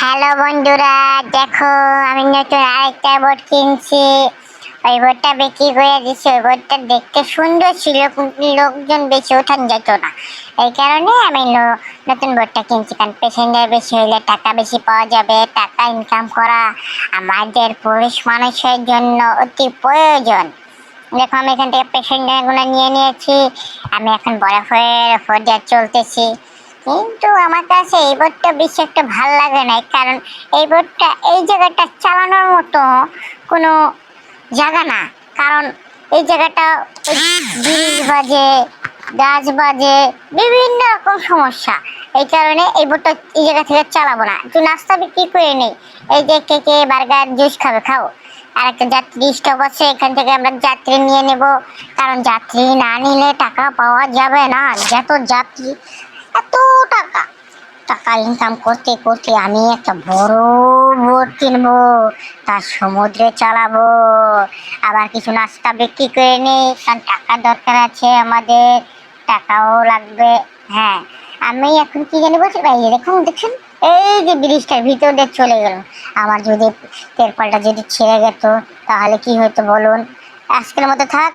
Hello বন্ধুরা, দেখো আমি নতুন আরেকটা বোট কিনছি। ওই বোটটা বিক্রি করে দিচ্ছি। ওই বোটটা দেখতে সুন্দর ছিল কিন্তু লোকজন বেশি ওঠান যেত না। এই কারণে আমি নতুন বোটটা কিনছি, কারণ প্যাসেঞ্জার বেশি হইলে টাকা বেশি পাওয়া যাবে। টাকা ইনকাম করা আমাদের পুরুষ মানুষের জন্য অতি প্রয়োজন। দেখো আমি এখান থেকে প্যাসেঞ্জার গুলো নিয়ে নিয়েছি। আমি এখন বরফের উপর দিয়ে চলতেছি, কিন্তু আমার কাছে এই বোটটা বেশি একটা ভালো লাগে না, কারণ এই বোটটা এই জায়গাটা চালানোর মতো কোনো জায়গা না। কারণ এই জায়গাটা ব্রিজ বাজে, গাছ বাজে, বিভিন্ন রকম সমস্যা। এই কারণে এই বোটটা এই জায়গা থেকে চালাবো না। একটু নাস্তা বিক্রি করে নেই। এই যে কে কে বার্গার জুস খাবে খাও। আর একটা যাত্রী স্টপ আছে, এখান থেকে আমরা যাত্রী নিয়ে নেব, কারণ যাত্রী না নিলে টাকা পাওয়া যাবে না। যত যাত্রী এত টাকা টাকা ইনকাম করতে করতে আমি একটা বড় বোট কিনবো, তার সমুদ্রে চালাবো। আবার কিছু নাস্তা বিক্রি করে নেই, কারণ টাকা দরকার আছে আমাদের, টাকাও লাগবে। হ্যাঁ, আমি এখন কি জানি বলছি ভাই, দেখুন দেখুন এই যে ব্রিজটার ভিতর দিয়ে চলে গেল। আমার যদি তেরপালটা যদি ছিঁড়ে যেত তাহলে কি হতো বলুন। আজকের মতো থাক।